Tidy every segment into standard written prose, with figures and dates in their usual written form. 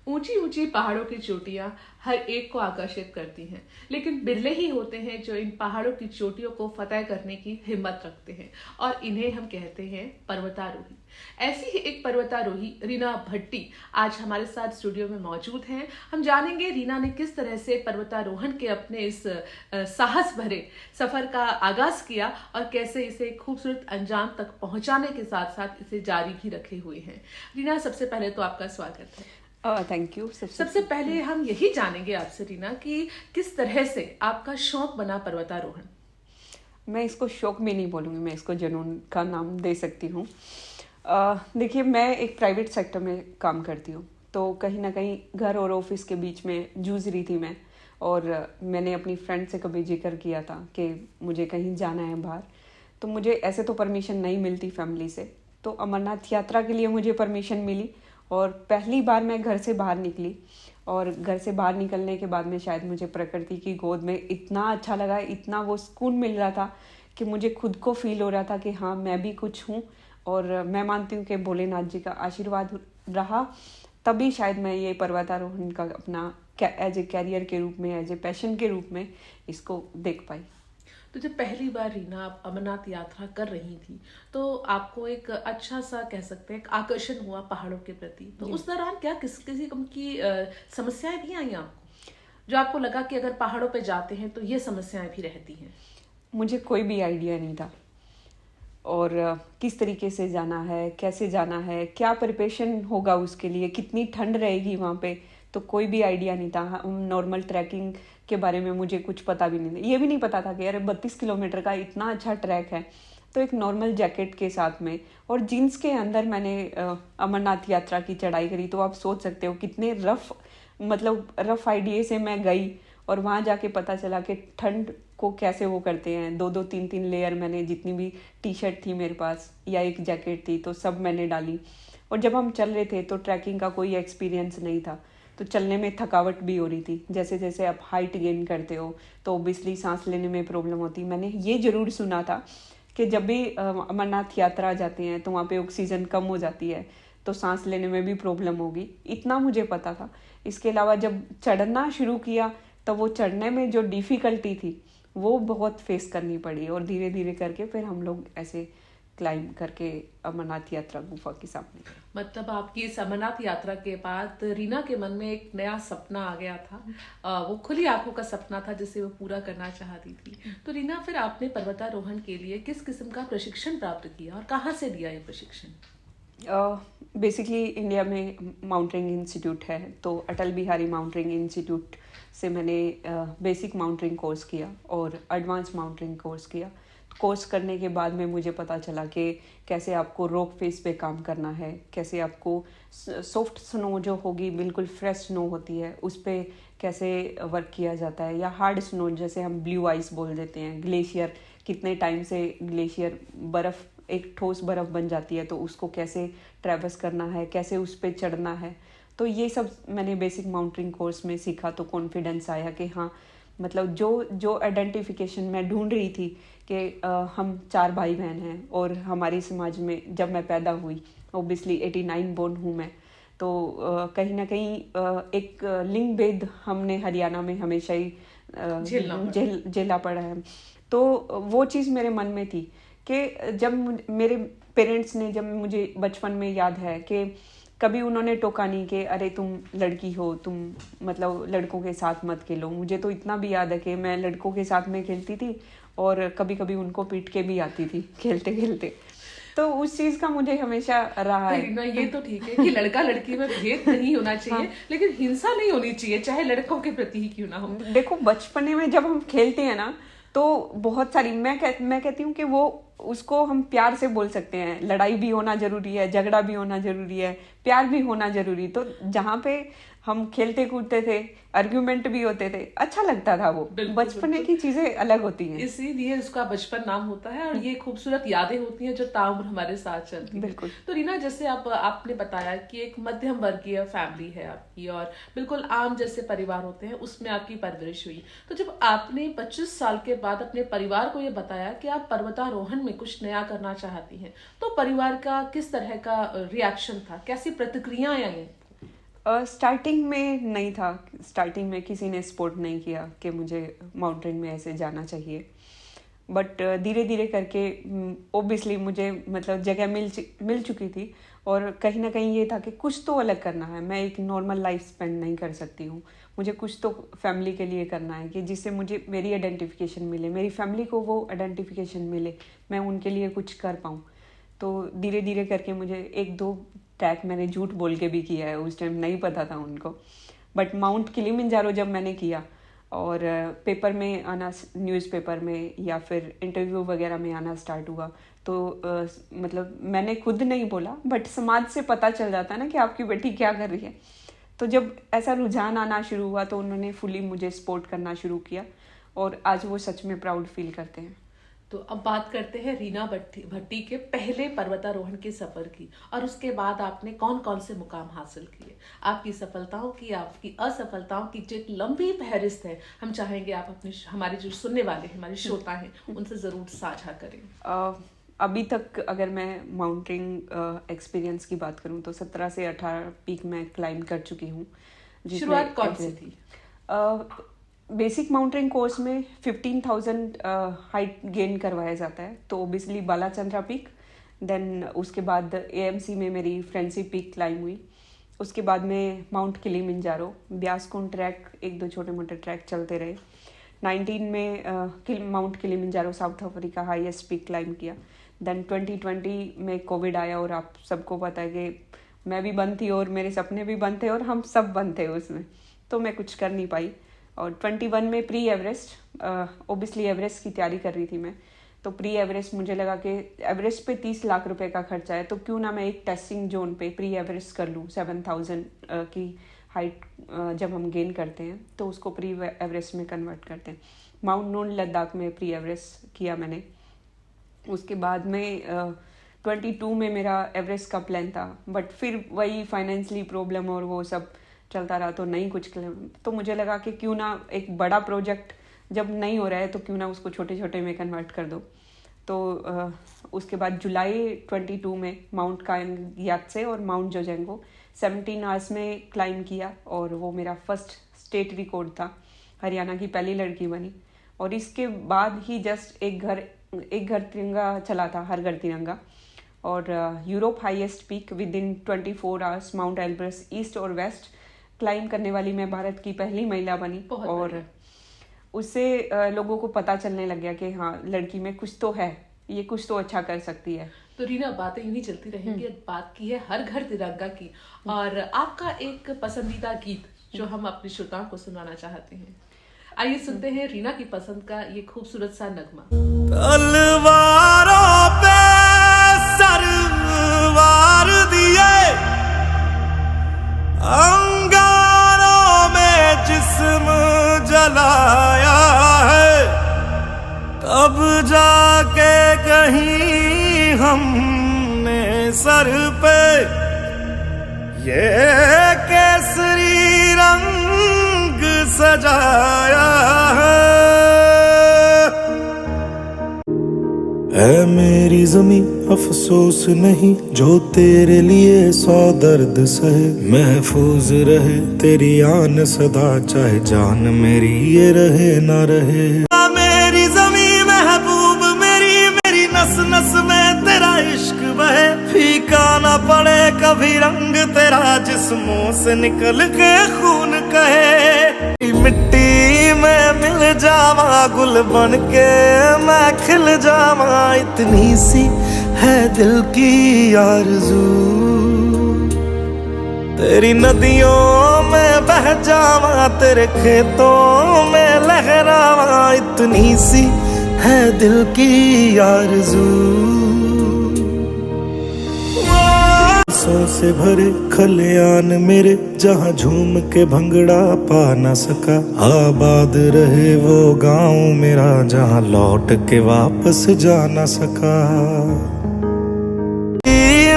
ऊंची ऊंची पहाड़ों की चोटियां हर एक को आकर्षित करती हैं, लेकिन बिरले ही होते हैं जो इन पहाड़ों की चोटियों को फतह करने की हिम्मत रखते हैं, और इन्हें हम कहते हैं पर्वतारोही। ऐसी ही एक पर्वतारोही रीना भट्टी आज हमारे साथ स्टूडियो में मौजूद हैं। हम जानेंगे रीना ने किस तरह से पर्वतारोहण के अपने इस साहस भरे सफर का आगाज किया और कैसे इसे खूबसूरत अंजाम तक पहुंचाने के साथ साथ इसे जारी भी रखे हुए हैं। रीना, सबसे पहले तो आपका स्वागत है। Thank you. सबसे पहले हम यही जानेंगे आपसे रीना कि किस तरह से आपका शौक बना पर्वतारोहण। मैं इसको शौक भी नहीं बोलूँगी, मैं इसको जुनून का नाम दे सकती हूँ। देखिए, मैं एक प्राइवेट सेक्टर में काम करती हूँ, तो कहीं ना कहीं घर और ऑफिस के बीच में जूझ रही थी मैं। और मैंने अपनी फ्रेंड से कभी जिक्र किया था कि मुझे कहीं जाना है बाहर, तो मुझे ऐसे तो परमिशन नहीं मिलती फैमिली से, तो अमरनाथ यात्रा के लिए मुझे परमिशन मिली। और पहली बार मैं घर से बाहर निकली, और घर से बाहर निकलने के बाद में शायद मुझे प्रकृति की गोद में इतना अच्छा लगा, इतना वो सुकून मिल रहा था कि मुझे खुद को फील हो रहा था कि हाँ, मैं भी कुछ हूँ। और मैं मानती हूँ कि भोलेनाथ जी का आशीर्वाद रहा, तभी शायद मैं ये पर्वतारोहण का अपना एज ए कैरियर के रूप में, एज ए पैशन के रूप में इसको देख पाई। तो जब पहली बार रीना आप अमरनाथ यात्रा कर रही थी, तो आपको एक अच्छा सा कह सकते हैं आकर्षण हुआ पहाड़ों के प्रति, तो उस दौरान क्या किसी किस्म की समस्याएं भी आई आपको, जो आपको लगा कि अगर पहाड़ों पे जाते हैं तो ये समस्याएं भी रहती हैं? मुझे कोई भी आइडिया नहीं था, और किस तरीके से जाना है, कैसे जाना है, क्या प्रिपरेशन होगा उसके लिए, कितनी ठंड रहेगी वहाँ पे, तो कोई भी आइडिया नहीं था। नॉर्मल ट्रैकिंग के बारे में मुझे कुछ पता भी नहीं था, ये भी नहीं पता था कि यार 32 किलोमीटर का इतना अच्छा ट्रैक है। तो एक नॉर्मल जैकेट के साथ में और जीन्स के अंदर मैंने अमरनाथ यात्रा की चढ़ाई करी। तो आप सोच सकते हो कितने रफ आइडिया से मैं गई, और वहाँ जाके पता चला कि ठंड को कैसे वो करते हैं। 2-2 3-3 लेयर मैंने, जितनी भी टी शर्ट थी मेरे पास या एक जैकेट थी, तो सब मैंने डाली। और जब हम चल रहे थे तो ट्रैकिंग का कोई एक्सपीरियंस नहीं था, तो चलने में थकावट भी हो रही थी। जैसे जैसे आप हाइट गेन करते हो तो ओबियसली सांस लेने में प्रॉब्लम होती। मैंने ये ज़रूर सुना था कि जब भी अमरनाथ यात्रा जाते हैं तो वहाँ पे ऑक्सीजन कम हो जाती है, तो सांस लेने में भी प्रॉब्लम होगी, इतना मुझे पता था। इसके अलावा जब चढ़ना शुरू किया तो वो चढ़ने में जो डिफ़िकल्टी थी वो बहुत फेस करनी पड़ी, और धीरे धीरे करके फिर हम लोग ऐसे क्लाइंब करके अमरनाथ यात्रा गुफा के सामने। मतलब आपकी इस अमरनाथ यात्रा के बाद रीना के मन में एक नया सपना आ गया था, वो खुली आंखों का सपना था जिसे वो पूरा करना चाहती थी। तो रीना, फिर आपने पर्वतारोहण के लिए किस किस्म का प्रशिक्षण प्राप्त किया और कहाँ से लिया ये प्रशिक्षण? बेसिकली इंडिया में माउंटेनिंग इंस्टीट्यूट है, तो अटल बिहारी माउंटेनिंग इंस्टीट्यूट से मैंने बेसिक माउंटेनिंग कोर्स किया और एडवांस माउंटेनिंग कोर्स किया। कोर्स करने के बाद में मुझे पता चला कि कैसे आपको रॉक फेस पे काम करना है, कैसे आपको सॉफ्ट स्नो जो होगी, बिल्कुल फ्रेश स्नो होती है, उस पर कैसे वर्क किया जाता है, या हार्ड स्नो जैसे हम ब्लू आइस बोल देते हैं, ग्लेशियर, कितने टाइम से ग्लेशियर बर्फ़, एक ठोस बर्फ़ बन जाती है, तो उसको कैसे ट्रैवर्स करना है, कैसे उस पर चढ़ना है। तो ये सब मैंने बेसिक माउंटेनिंग कोर्स में सीखा। तो कॉन्फिडेंस आया कि हाँ, मतलब जो आइडेंटिफिकेशन मैं ढूंढ रही थी कि हम 4 भाई बहन हैं, और हमारी समाज में जब मैं पैदा हुई, ओबियसली 89 बोर्न हूँ मैं, तो कहीं ना कहीं एक लिंग भेद हमने हरियाणा में हमेशा ही झेला पड़ा है। तो वो चीज़ मेरे मन में थी कि जब मेरे पेरेंट्स ने, जब मुझे बचपन में याद है कि कभी उन्होंने टोका नहीं कि अरे तुम लड़की हो, तुम मतलब लड़कों के साथ मत खेलो। मुझे तो इतना भी याद है कि मैं लड़कों के साथ में खेलती थी और कभी कभी उनको पीट के भी आती थी खेलते खेलते। तो उस चीज़ का मुझे हमेशा रहा है। ये तो ठीक है कि लड़का लड़की में भेद नहीं होना चाहिए, हाँ। लेकिन हिंसा नहीं होनी चाहिए, चाहे लड़कों के प्रति ही क्यों ना हो। देखो, बचपने में जब हम खेलते हैं ना, तो बहुत सारी मैं कहती हूँ कि वो उसको हम प्यार से बोल सकते हैं। लड़ाई भी होना जरूरी है, झगड़ा भी होना जरूरी है, प्यार भी होना जरूरी। तो जहाँ पे हम खेलते कूदते थे, आर्ग्यूमेंट भी होते थे, अच्छा लगता था। वो बचपने की चीजें अलग होती हैं, इसीलिए उसका बचपन नाम होता है, और ये खूबसूरत यादें होती हैं जो ताउम्र हमारे साथ चलती हैं। बिल्कुल। तो रीना, जैसे आपने बताया कि एक मध्यम वर्गीय फैमिली है आपकी और बिल्कुल आम जैसे परिवार होते हैं, उसमें आपकी परवरिश हुई। तो जब आपने 25 साल के बाद अपने परिवार को ये बताया कि आप पर्वतारोहण में कुछ नया करना चाहती हैं, तो परिवार का किस तरह का रिएक्शन था, कैसी प्रतिक्रियाएं आई? स्टार्टिंग में नहीं था, स्टार्टिंग में किसी ने सपोर्ट नहीं किया कि मुझे माउंटेन में ऐसे जाना चाहिए, बट धीरे धीरे करके ओबियसली मुझे मतलब जगह मिल चुकी थी, और कहीं ना कहीं ये था कि कुछ तो अलग करना है, मैं एक नॉर्मल लाइफ स्पेंड नहीं कर सकती हूँ, मुझे कुछ तो फैमिली के लिए करना है कि जिससे मुझे मेरी आइडेंटिफिकेशन मिले, मेरी फैमिली को वो आइडेंटिफिकेशन मिले, मैं उनके लिए कुछ कर पाऊँ। तो धीरे धीरे करके मुझे 1-2 ट्रैक मैंने झूठ बोल के भी किया है, उस टाइम नहीं पता था उनको, बट माउंट किलिमंजारो जब मैंने किया और पेपर में आना, न्यूज़पेपर में या फिर इंटरव्यू वगैरह में आना स्टार्ट हुआ, तो मतलब मैंने खुद नहीं बोला बट समाज से पता चल जाता है ना कि आपकी बेटी क्या कर रही है। तो जब ऐसा रुझान आना शुरू हुआ तो उन्होंने फुली मुझे सपोर्ट करना शुरू किया, और आज वो सच में प्राउड फील करते हैं। तो अब बात करते हैं रीना भट्टी के पहले पर्वतारोहण के सफर की, और उसके बाद आपने कौन कौन से मुकाम हासिल किए, आपकी सफलताओं की, आपकी असफलताओं की जो एक लंबी फहरिस्त है, हम चाहेंगे आप अपने हमारे जो सुनने वाले हैं, हमारे श्रोता हैं, उनसे जरूर साझा करें। अभी तक अगर मैं माउंटेनिंग एक्सपीरियंस की बात करूं तो 17 से 18 पीक मैं क्लाइंब कर चुकी हूं। शुरुआत कौन सी थी? बेसिक माउंटेनिंग कोर्स में 15,000 हाइट गेन करवाया जाता है, तो ओबियसली बालाचंद्रा पीक, देन उसके बाद एएमसी में मेरी फ्रेंडशिप पीक क्लाइंब हुई, उसके बाद में माउंट किलिमंजारो, ब्यासकुंड ट्रैक, 1-2 छोटे मोटे ट्रैक चलते रहे। 19 में mount Kilimanjaro south Africa highest peak climb किया। देन 2020 में कोविड आया, और आप सबको पता है कि मैं भी बंद थी और मेरे सपने भी बंद थे और हम सब बंद थे उसमें, तो मैं कुछ कर नहीं पाई। और 21 में प्री एवरेस्ट, ओबियसली एवरेस्ट की तैयारी कर रही थी मैं, तो प्री एवरेस्ट मुझे लगा कि एवरेस्ट पे 30 लाख रुपए का खर्चा है, तो क्यों ना मैं एक टेस्टिंग जोन पे प्री एवरेस्ट कर लूँ। 7,000 की हाइट जब हम गेन करते हैं तो उसको प्री एवरेस्ट में कन्वर्ट करते हैं। माउंट नून लद्दाख में प्री एवरेस्ट किया मैंने। उसके बाद में 22 में मेरा एवरेस्ट का प्लान था, बट फिर वही फाइनेंशियली प्रॉब्लम और वो सब चलता रहा, तो नहीं कुछ, तो मुझे लगा कि क्यों ना एक बड़ा प्रोजेक्ट जब नहीं हो रहा है तो क्यों ना उसको छोटे छोटे में कन्वर्ट कर दो। तो उसके बाद जुलाई 22 में माउंट कायंग यात्से और माउंट जोजेंगो 17 आवर्स में क्लाइंब किया, और वो मेरा फर्स्ट स्टेट रिकॉर्ड था, हरियाणा की पहली लड़की बनी। और इसके बाद ही जस्ट एक घर तिरंगा चला था, हर घर तिरंगा। और Europe highest peak with in 24 hours mount Elbrus east और वेस्ट क्लाइंब करने वाली मैं भारत की पहली महिला बनी। और उससे लोगों को पता चलने लग गया कि हाँ, लड़की में कुछ तो है, ये कुछ तो अच्छा कर सकती है। तो रीना, बातें यूं ही चलती रहेंगी। बात की है हर घर तिरंगा की, और आपका एक पसंदीदा गीत जो हम अपने श्रोताओं को सुनाना चाहते हैं, आइए सुनते हैं रीना की पसंद का ये खूबसूरत सा नगमा। तलवारों पे सरवार दिए, अंगारों में जिस्म जलाया है, तब जाके कहीं हमने सर पे ये केसरी रंग सजाया है। ऐ मेरी ज़मीं अफसोस नहीं, जो तेरे लिए 100 दर्द सहे, महफूज रहे तेरी आन सदा, चाहे जान मेरी ये रहे ना रहे। मेरी ज़मीं महबूब मेरी नस नस में तेरा इश्क बहे, फीका ना पड़े कभी रंग तेरा, जिस्मों से निकल के खून कहे। मिट्टी में मिल जावा गुल बन के मैं खिल जावा, इतनी सी है दिल की आरज़ू, तेरी नदियों में बह जावा, तेरे खेतों में लहरावा, इतनी सी है दिल की आरज़ू। से भरे खलियान मेरे, जहाँ झूम के भंगड़ा पा न सका, आबाद रहे वो गांव मेरा, जहाँ लौट के वापस जा न सका।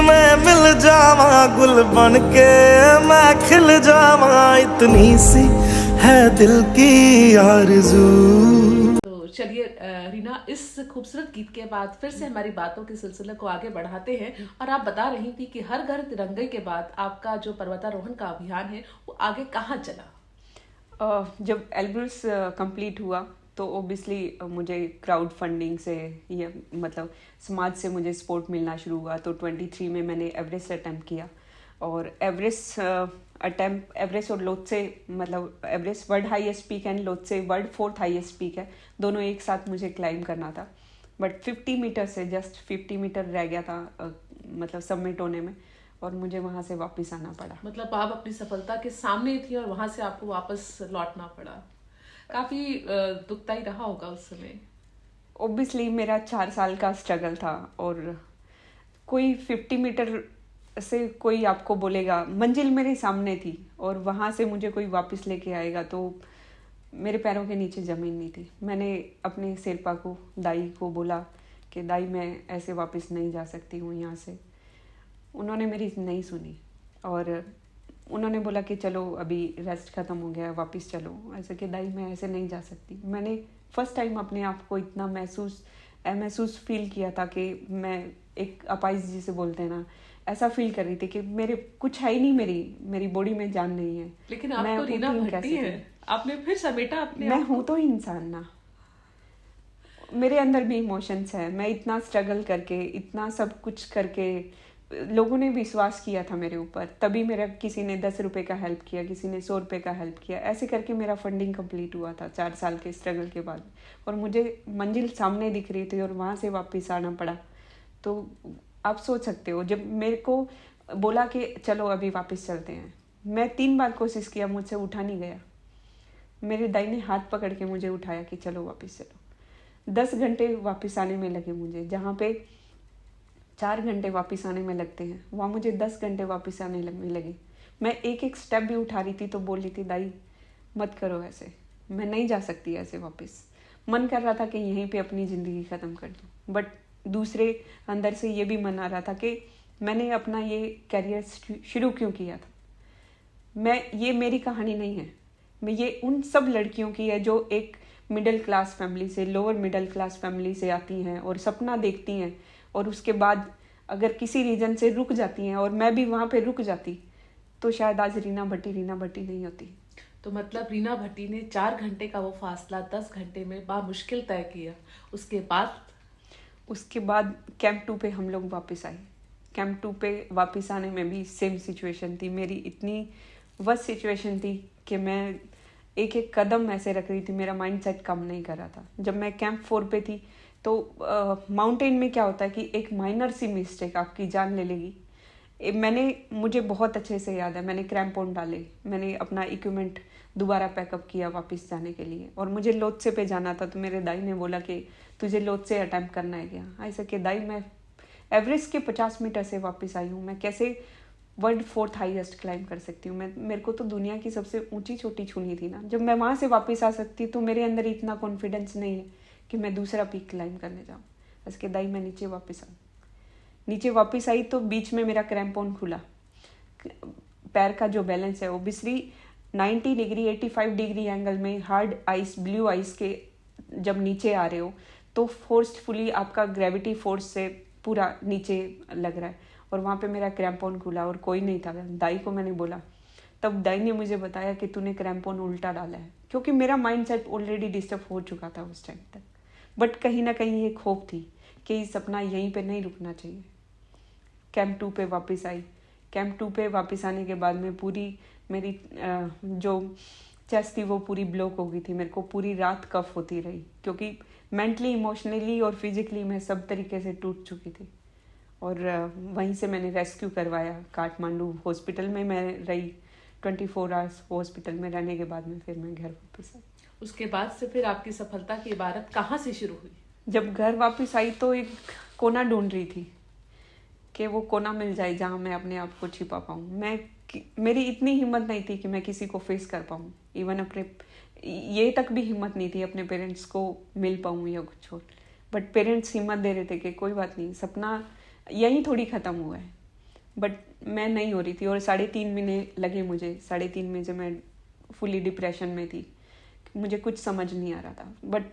मैं मिल जावा गुल बन के मैं खिल जावा, इतनी सी है दिल की आरज़ू। तो चलिए रीना, इस खूबसूरत गीत के बाद फिर से हमारी बातों के सिलसिले को आगे बढ़ाते हैं। और आप बता रही थी कि हर घर तिरंगे के बाद आपका जो पर्वतारोहण का अभियान है वो आगे कहाँ चला? जब एल्ब्रुस कंप्लीट हुआ तो ओबियसली मुझे क्राउड फंडिंग से, ये मतलब समाज से मुझे सपोर्ट मिलना शुरू हुआ। तो 23 में मैंने एवरेस्ट अटैम्प्ट किया, और एवरेस्ट और लोत्से, मतलब Everest world highest peak and Lhotse world 4th highest peak है, दोनों एक साथ मुझे क्लाइम करना था। बट 50 मीटर से जस्ट 50 मीटर रह गया था मतलब सबमिट होने में, और मुझे वहाँ से वापस आना पड़ा। मतलब आप अपनी सफलता के सामने थी और वहां से आपको वापस लौटना पड़ा। काफी दुखदाई रहा होगा उस समय। ओबियसली मेरा 4 साल का स्ट्रगल था, और कोई 50 मीटर से कोई आपको बोलेगा, मंजिल मेरे सामने थी और वहाँ से मुझे कोई वापस लेके आएगा, तो मेरे पैरों के नीचे ज़मीन नहीं थी। मैंने अपने शेरपा को, दाई को बोला कि दाई मैं ऐसे वापस नहीं जा सकती हूँ यहाँ से। उन्होंने मेरी नहीं सुनी, और उन्होंने बोला कि चलो अभी रेस्ट ख़त्म हो गया, वापस चलो। ऐसे कि दाई मैं ऐसे नहीं जा सकती। मैंने फर्स्ट टाइम अपने आप को इतना महसूस फील किया था कि मैं एक अपाइज जिसे बोलते हैं ना, ऐसा फील कर रही थी कि मेरे कुछ है ही नहीं, मेरी बॉडी में जान नहीं है। लेकिन आप तो रीना भट्टी है, आपने फिर समेटा अपने मैं हूँ तो इंसान ना, मेरे अंदर भी इमोशंस है। मैं इतना स्ट्रगल करके, इतना सब कुछ करके, लोगों ने विश्वास किया था मेरे ऊपर, तभी मेरा किसी ने 10 रुपए का हेल्प किया, किसी ने 100 रुपए का हेल्प किया। ऐसे करके मेरा फंडिंग कंप्लीट हुआ था 4 साल के स्ट्रगल के बाद, और मुझे मंजिल सामने दिख रही थी और वहाँ से वापस आना पड़ा। तो आप सोच सकते हो, जब मेरे को बोला कि चलो अभी वापस चलते हैं, मैं 3 बार कोशिश किया, मुझसे उठा नहीं गया। मेरे दाई ने हाथ पकड़ के मुझे उठाया कि चलो वापस चलो। 10 घंटे वापस आने में लगे मुझे, जहाँ पे 4 घंटे वापस आने में लगते हैं, वहाँ मुझे 10 घंटे वापस आने में लगे। मैं एक स्टेप भी उठा रही थी तो बोल रही थी, दाई मत करो ऐसे, मैं नहीं जा सकती ऐसे वापस। मन कर रहा था कि यहीं पे अपनी ज़िंदगी ख़त्म कर दूँ, बट दूसरे अंदर से ये भी मन आ रहा था कि मैंने अपना ये करियर शुरू क्यों किया था। ये मेरी कहानी नहीं है, ये उन सब लड़कियों की है जो एक मिडिल क्लास फैमिली से, लोअर मिडिल क्लास फैमिली से आती हैं और सपना देखती हैं, और उसके बाद अगर किसी रीजन से रुक जाती हैं, और मैं भी वहाँ पे रुक जाती, तो शायद आज रीना भट्टी नहीं होती। तो मतलब रीना भट्टी ने 4 घंटे का वो फासला 10 घंटे में बामुश्किल तय किया। उसके बाद कैंप 2 पे हम लोग वापस आए। कैंप 2 पे वापस आने में भी सेम सिचुएशन थी मेरी। इतनी वर्स्ट सिचुएशन थी कि मैं एक कदम ऐसे रख रही थी, मेरा माइंडसेट काम नहीं कर रहा था। जब मैं कैंप 4 पे थी तो माउंटेन में क्या होता है कि एक माइनर सी मिस्टेक आपकी जान ले लेगी। मुझे बहुत अच्छे से याद है, मैंने क्रैम्पोन डाले, मैंने अपना इक्विपमेंट दोबारा पैकअप किया वापस जाने के लिए, और मुझे लोत्से पे जाना था। तो मेरे दाई ने बोला कि तुझे लोत्से अटैम्प्ट करना है क्या। ऐसा कि दाई मैं एवरेस्ट के 50 मीटर से वापस आई हूँ, मैं कैसे वर्ल्ड 4th हाईएस्ट क्लाइम कर सकती हूँ। मेरे को तो दुनिया की सबसे ऊंची चोटी छूनी थी ना। जब मैं वहाँ से वापस आ सकती तो मेरे अंदर इतना कॉन्फिडेंस नहीं है कि मैं दूसरा पीक क्लाइम करने जाऊँ। इसके दाई मैं नीचे वापस आई तो बीच में मेरा क्रैम्पोन खुला। पैर का जो बैलेंस है ओबियसली 90 डिग्री 85 डिग्री एंगल में हार्ड आइस, ब्लू आइस के जब नीचे आ रहे हो तो फोर्सफुली आपका ग्रेविटी फोर्स से पूरा नीचे लग रहा है, और वहाँ पे मेरा क्रैम्पोन खुला और कोई नहीं था। दाई को मैंने बोला, तब दाई ने मुझे बताया कि तूने क्रैम्पोन उल्टा डाला है, क्योंकि मेरा माइंडसेट ऑलरेडी डिस्टर्ब हो चुका था उस टाइम तक। बट कहीं ना कहीं एक होप थी कि सपना यहीं पे नहीं रुकना चाहिए। कैंप 2 पे वापस आई। कैंप 2 पे वापस आने के बाद में पूरी मेरी जो चेस्ट थी वो पूरी ब्लॉक हो गई थी। मेरे को पूरी रात कफ होती रही, क्योंकि मेंटली, इमोशनली और फिजिकली मैं सब तरीके से टूट चुकी थी। और वहीं से मैंने रेस्क्यू करवाया। काठमांडू हॉस्पिटल में मैं रही 24 आवर्स। हॉस्पिटल में रहने के बाद में फिर मैं घर वापस आई। उसके बाद से फिर आपकी सफलता की इबारत कहाँ से शुरू हुई? जब घर वापस आई तो एक कोना ढूंढ रही थी कि वो कोना मिल जाए जहाँ मैं अपने आप को छिपा पाऊँ। मेरी इतनी हिम्मत नहीं थी कि मैं किसी को फेस कर पाऊँ। इवन अपने ये तक भी हिम्मत नहीं थी अपने पेरेंट्स को मिल पाऊँ या कुछ और। बट पेरेंट्स हिम्मत दे रहे थे कि कोई बात नहीं, सपना यहीं थोड़ी ख़त्म हुआ है। बट मैं नहीं हो रही थी, और 3.5 महीने लगे मुझे। 3.5 महीने से मैं फुली डिप्रेशन में थी, मुझे कुछ समझ नहीं आ रहा था। बट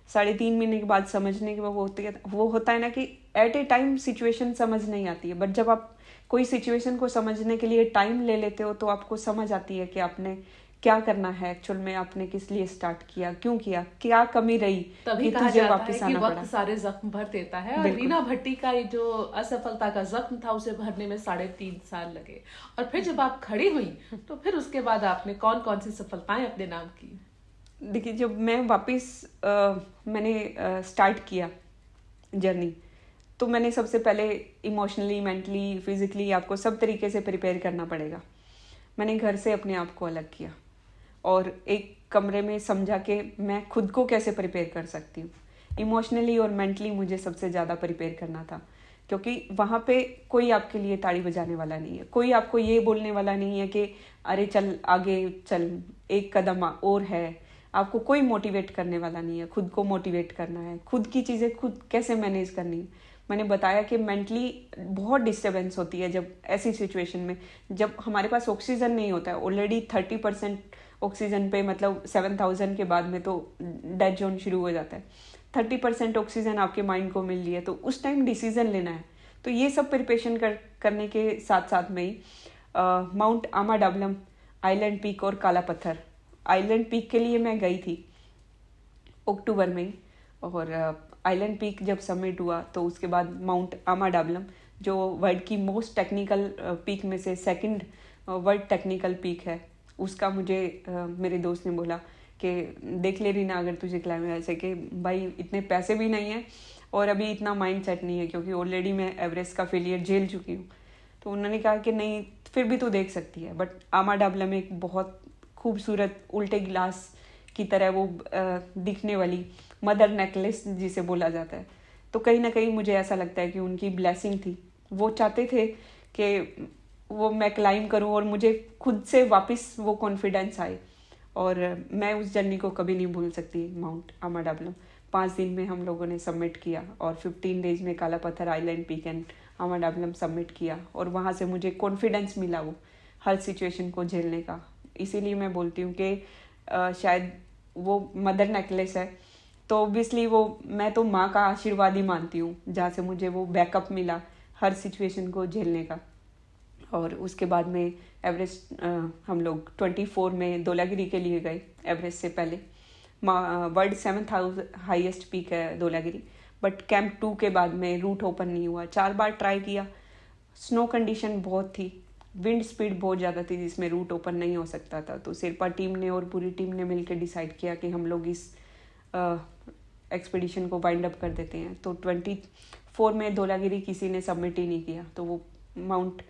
3.5 महीने के बाद समझने के बाद वो होता है ना कि एट ए टाइम सिचुएशन समझ नहीं आती है, बट जब आप कोई सिचुएशन को समझने के लिए टाइम ले लेते हो तो आपको समझ आती है कि आपने क्या करना है, एक्चुअल में आपने किस लिए स्टार्ट किया, क्यों किया, क्या कमी रही तभी कि कहा तुझे जाता वापस है कि आना वक्त पड़ा। सारे जख्म भर देता है, और बिल्कुल। रीना भट्टी का ये जो असफलता का जख्म था उसे भरने में 3.5 साल लगे, और फिर जब आप खड़ी हुई तो फिर उसके बाद आपने कौन कौन सी सफलताएं अपने नाम की? देखिए, जब मैं वापस मैंने स्टार्ट किया जर्नी, तो मैंने सबसे पहले इमोशनली, मेंटली, फिजिकली आपको सब तरीके से प्रिपेयर करना पड़ेगा। मैंने घर से अपने आप को अलग किया और एक कमरे में समझा कि मैं खुद को कैसे प्रिपेयर कर सकती हूँ। इमोशनली और मेंटली मुझे सबसे ज़्यादा प्रिपेयर करना था, क्योंकि वहाँ पे कोई आपके लिए ताड़ी बजाने वाला नहीं है, कोई आपको ये बोलने वाला नहीं है कि अरे चल आगे चल, एक कदम और है। आपको कोई मोटिवेट करने वाला नहीं है, खुद को मोटिवेट करना है, खुद की चीज़ें खुद कैसे मैनेज करनी है। मैंने बताया कि मेंटली बहुत डिस्टर्बेंस होती है जब ऐसी सिचुएशन में, जब हमारे पास ऑक्सीजन नहीं होता है। ऑलरेडी 30% ऑक्सीजन पे, मतलब 7000 के बाद में तो डेड जोन शुरू हो जाता है। 30% ऑक्सीजन आपके माइंड को मिल रही है, तो उस टाइम डिसीजन लेना है। तो ये सब प्रिपरेशन करने के साथ साथ में ही माउंट आमा डाबलम, आइलैंड पीक और काला पत्थर। आइलैंड पीक के लिए मैं गई थी अक्टूबर में, और आइलैंड पीक जब समिट हुआ तो उसके बाद माउंट आमा डाबलम, जो वर्ल्ड की मोस्ट टेक्निकल पीक में से सेकंड वर्ल्ड टेक्निकल पीक है, उसका मुझे मेरे दोस्त ने बोला कि देख ले रीना, अगर तुझे क्लाइंब, ऐसे कि भाई इतने पैसे भी नहीं है और अभी इतना माइंड सेट नहीं है, क्योंकि ऑलरेडी मैं एवरेस्ट का फेलियर झेल चुकी हूँ। तो उन्होंने कहा कि नहीं, फिर भी तू देख सकती है। बट आमा डाबलम एक बहुत खूबसूरत उल्टे गिलास की तरह वो दिखने वाली मदर नेकलेस जिसे बोला जाता है, तो कहीं ना कहीं मुझे ऐसा लगता है कि उनकी ब्लेसिंग थी। वो चाहते थे कि वो मैं क्लाइंब करूं और मुझे खुद से वापस वो कॉन्फिडेंस आए, और मैं उस जर्नी को कभी नहीं भूल सकती। माउंट आमा डाबलम 5 दिन में हम लोगों ने सबमिट किया, और 15 डेज में काला पत्थर, आइलैंड पीक एंड आमा डाबलम सबमिट किया, और वहाँ से मुझे कॉन्फिडेंस मिला वो हर सिचुएशन को झेलने का। इसीलिए मैं बोलती हूँ कि शायद वो मदर नेकलेस है, तो ऑब्वियसली वो, मैं तो माँ का आशीर्वाद ही मानती हूँ, जहाँ से मुझे वो बैकअप मिला हर सिचुएशन को झेलने का। और उसके बाद में एवरेस्ट हम लोग 24 में धौलागिरी के लिए गए। एवरेस्ट से पहले वर्ल्ड 7th हाईएस्ट पीक है धौलागिरी, बट कैंप 2 के बाद में रूट ओपन नहीं हुआ। 4 बार ट्राई किया, स्नो कंडीशन बहुत थी, विंड स्पीड बहुत ज़्यादा थी, जिसमें रूट ओपन नहीं हो सकता था। तो शेरपा टीम ने और पूरी टीम ने मिलकर डिसाइड किया कि हम लोग इस एक्सपीडिशन को वाइंड अप कर देते हैं। तो 24 में धौलागिरी किसी ने सबमिट ही नहीं किया, तो वो माउंट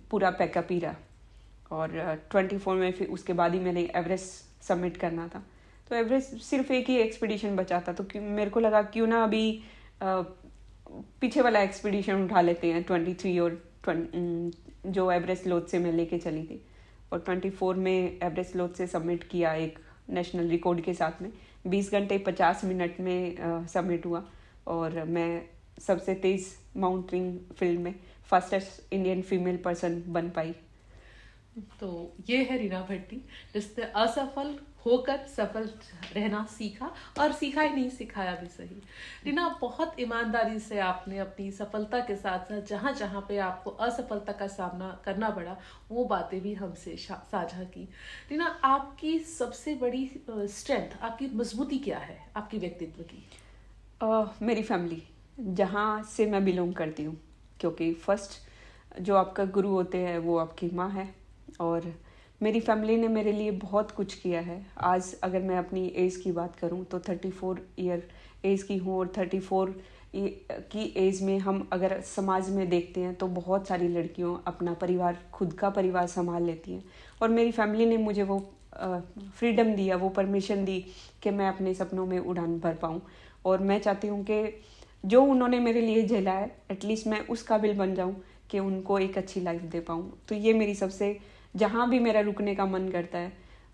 पूरा पैकअप ही रहा। और 24 में फिर उसके बाद ही मैंने एवरेस्ट सबमिट करना था। तो एवरेस्ट सिर्फ एक ही एक्सपीडिशन बचा था, तो मेरे को लगा क्यों ना अभी पीछे वाला एक्सपीडिशन उठा लेते हैं, 23 और जो एवरेस्ट लोड से मैं लेके चली थी। और 24 में एवरेस्ट लोड से सबमिट किया, एक नेशनल रिकॉर्ड के साथ में 20 घंटे 50 मिनट में सबमिट हुआ, और मैं सबसे तेज़ माउंटेनिंग फील्ड में फास्टेस्ट इंडियन फीमेल पर्सन बन पाई। तो ये है रीना भट्टी, जिसने असफल होकर सफल रहना सीखा, और सीखा ही नहीं, सिखाया भी सही। रीना, बहुत ईमानदारी से आपने अपनी सफलता के साथ साथ जहाँ जहाँ पे आपको असफलता का सामना करना पड़ा वो बातें भी हमसे साझा की। रीना, आपकी सबसे बड़ी स्ट्रेंथ, आपकी मजबूती क्या है आपकी व्यक्तित्व की? मेरी फैमिली, जहाँ से मैं बिलोंग करती हूँ, क्योंकि फर्स्ट जो आपका गुरु होते हैं वो आपकी माँ है, और मेरी फैमिली ने मेरे लिए बहुत कुछ किया है। आज अगर मैं अपनी एज की बात करूं तो 34 ईयर एज की हूं, और 34 की एज में हम अगर समाज में देखते हैं तो बहुत सारी लड़कियों अपना परिवार, खुद का परिवार संभाल लेती हैं, और मेरी फैमिली ने मुझे वो फ्रीडम दिया, वो परमिशन दी कि मैं अपने सपनों में उड़ान भर पाऊँ। और मैं चाहती हूँ कि जो उन्होंने मेरे लिए झेला है, एटलीस्ट मैं उस काबिल बन जाऊँ कि उनको एक अच्छी लाइफ दे पाऊँ। तो ये मेरी सबसे, जहाँ भी मेरा रुकने का मन करता है,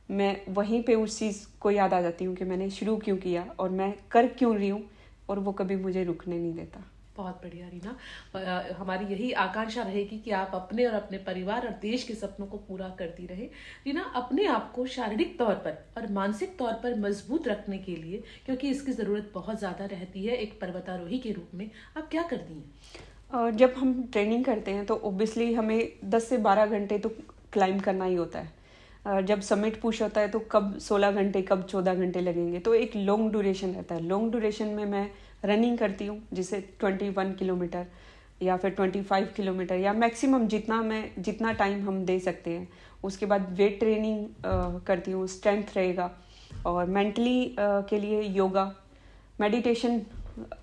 मैं वहीं पे उस चीज़ को याद आ जाती हूँ कि मैंने शुरू क्यों किया और मैं कर क्यों रही हूँ, और वो कभी मुझे रुकने नहीं देता। बहुत बढ़िया रीना। हमारी यही आकांक्षा रहेगी कि आप अपने और अपने परिवार और देश के सपनों को पूरा करती रहे। रीना, अपने आप को शारीरिक तौर पर और मानसिक तौर पर मजबूत रखने के लिए, क्योंकि इसकी ज़रूरत बहुत ज़्यादा रहती है एक पर्वतारोही के रूप में, आप क्या करती हैं? जब हम ट्रेनिंग करते हैं तो ओब्वियसली हमें 10 से 12 घंटे तो क्लाइंब करना ही होता है। जब समिट पुश होता है तो कब 16 घंटे कब 14 घंटे लगेंगे, तो एक लॉन्ग ड्यूरेशन रहता है। लॉन्ग ड्यूरेशन में मैं रनिंग करती हूँ, जिसे 21 किलोमीटर या फिर 25 किलोमीटर या मैक्सिमम जितना टाइम हम दे सकते हैं। उसके बाद वेट ट्रेनिंग करती हूँ, स्ट्रेंथ रहेगा। और मेंटली के लिए योगा, मेडिटेशन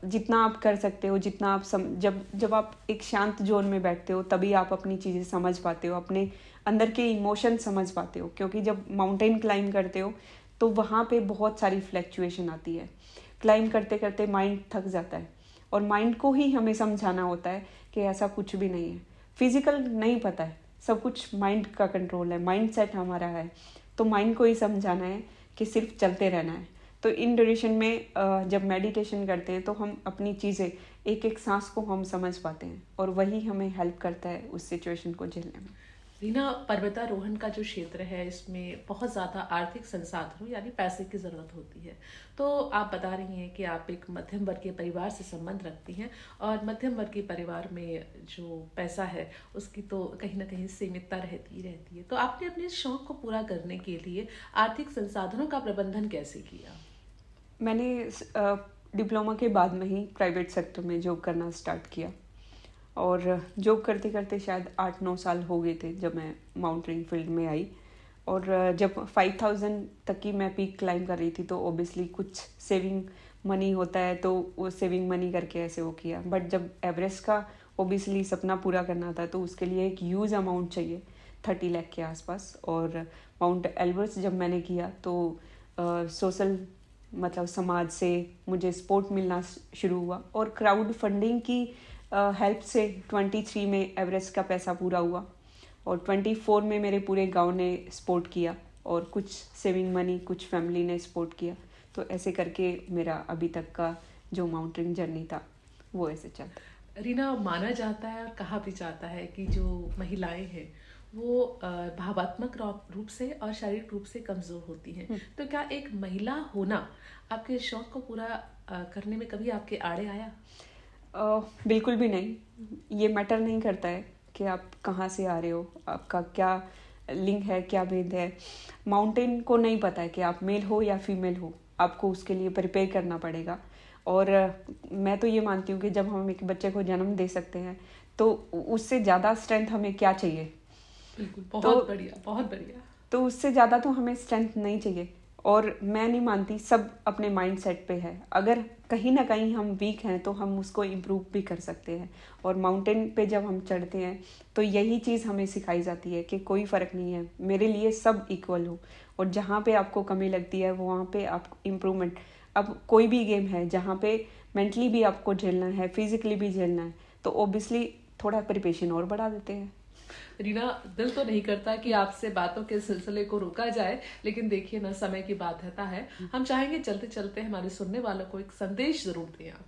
जितना आप कर सकते हो, जितना आप जब आप एक शांत जोन में बैठते हो तभी आप अपनी चीज़ें समझ पाते हो, अपने अंदर के इमोशन समझ पाते हो। क्योंकि जब माउंटेन क्लाइंब करते हो तो वहाँ पे बहुत सारी फ्लैक्चुएशन आती है। क्लाइंब करते करते माइंड थक जाता है और माइंड को ही हमें समझाना होता है कि ऐसा कुछ भी नहीं है। फिजिकल नहीं पता है, सब कुछ माइंड का कंट्रोल है, माइंड सेट हमारा है। तो माइंड को ही समझाना है कि सिर्फ चलते रहना है। तो इन ड्यूरेशन में जब मेडिटेशन करते हैं तो हम अपनी चीज़ें एक एक सांस को हम समझ पाते हैं और वही हमें हेल्प करता है उस सिचुएशन को झेलने में। रीना, पर्वतारोहण का जो क्षेत्र है इसमें बहुत ज़्यादा आर्थिक संसाधनों यानी पैसे की ज़रूरत होती है। तो आप बता रही हैं कि आप एक मध्यम वर्गीय परिवार से संबंध रखती हैं और मध्यम वर्गीय परिवार में जो पैसा है उसकी तो कहीं ना कहीं सीमितता रहती है। तो आपने अपने शौक को पूरा करने के लिए आर्थिक संसाधनों का प्रबंधन कैसे किया? मैंने डिप्लोमा के बाद में ही प्राइवेट सेक्टर में जॉब करना स्टार्ट किया और जॉब करते करते शायद 8-9 साल हो गए थे जब मैं माउंटेनिंग फील्ड में आई। और जब 5000 तक की मैं पीक क्लाइंब कर रही थी तो ओबियसली कुछ सेविंग मनी होता है, तो वो सेविंग मनी करके ऐसे वो किया। बट जब एवरेस्ट का ओबियसली सपना पूरा करना था तो उसके लिए एक ह्यूज अमाउंट चाहिए, 30 लाख के आसपास। और माउंट एल्ब्रस जब मैंने किया तो सोशल मतलब समाज से मुझे सपोर्ट मिलना शुरू हुआ और क्राउड फंडिंग की हेल्प से 23 में एवरेस्ट का पैसा पूरा हुआ और 24 में मेरे पूरे गांव ने सपोर्ट किया और कुछ सेविंग मनी कुछ फैमिली ने सपोर्ट किया। तो ऐसे करके मेरा अभी तक का जो माउंटेनिंग जर्नी था वो ऐसे चलता। रीना, माना जाता है और कहा भी जाता है कि जो महिलाएं हैं वो भावात्मक रूप से और शारीरिक रूप से कमज़ोर होती हैं। तो क्या एक महिला होना आपके शौक को पूरा करने में कभी आपके आड़े आया? बिल्कुल भी नहीं। ये मैटर नहीं करता है कि आप कहाँ से आ रहे हो, आपका क्या लिंग है, क्या भेद है। माउंटेन को नहीं पता है कि आप मेल हो या फीमेल हो, आपको उसके लिए प्रिपेयर करना पड़ेगा। और मैं तो ये मानती हूँ कि जब हम एक बच्चे को जन्म दे सकते हैं तो उससे ज़्यादा स्ट्रेंथ हमें क्या चाहिए। बिल्कुल, बहुत बढ़िया, बहुत बढ़िया। तो उससे ज़्यादा तो हमें स्ट्रेंथ नहीं चाहिए। और मैं नहीं मानती सब अपने माइंड सेट पे है, अगर कहीं ना कहीं हम वीक हैं तो हम उसको इम्प्रूव भी कर सकते हैं। और माउंटेन पे जब हम चढ़ते हैं तो यही चीज़ हमें सिखाई जाती है कि कोई फ़र्क नहीं है, मेरे लिए सब इक्वल हो। और जहाँ पे आपको कमी लगती है वहाँ पे आप इम्प्रूवमेंट। अब कोई भी गेम है जहाँ पे मेंटली भी आपको झेलना है, फिजिकली भी झेलना है, तो ओब्वियसली थोड़ा प्रिपरेशन और बढ़ा देते हैं। रीना, दिल तो नहीं करता कि आपसे बातों के सिलसिले को रोका जाए, लेकिन देखिए ना, समय की बाध्यता है। हम चाहेंगे चलते चलते हमारे सुनने वालों को एक संदेश जरूर दें आप।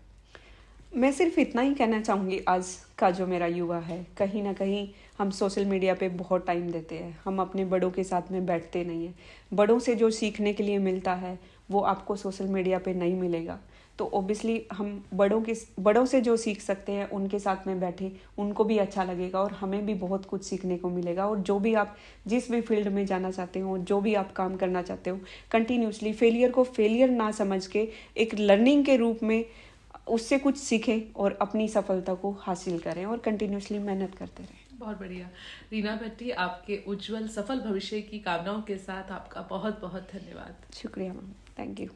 मैं सिर्फ इतना ही कहना चाहूँगी, आज का जो मेरा युवा है, कहीं ना कहीं हम सोशल मीडिया पे बहुत टाइम देते हैं, हम अपने बड़ों के साथ में बैठते नहीं हैं। बड़ों से जो सीखने के लिए मिलता है वो आपको सोशल मीडिया पे नहीं मिलेगा। तो ओबियसली हम बड़ों से जो सीख सकते हैं उनके साथ में बैठे, उनको भी अच्छा लगेगा और हमें भी बहुत कुछ सीखने को मिलेगा। और जो भी आप जिस भी फील्ड में जाना चाहते हो, जो भी आप काम करना चाहते हो, कंटिन्यूसली फेलियर को फेलियर ना समझ के एक लर्निंग के रूप में उससे कुछ सीखें और अपनी सफलता को हासिल करें और कंटिन्यूसली मेहनत करते रहें। बहुत बढ़िया। रीना भट्टी, आपके उज्जवल सफल भविष्य की कामनाओं के साथ आपका बहुत बहुत धन्यवाद। शुक्रिया मैम, थैंक यू।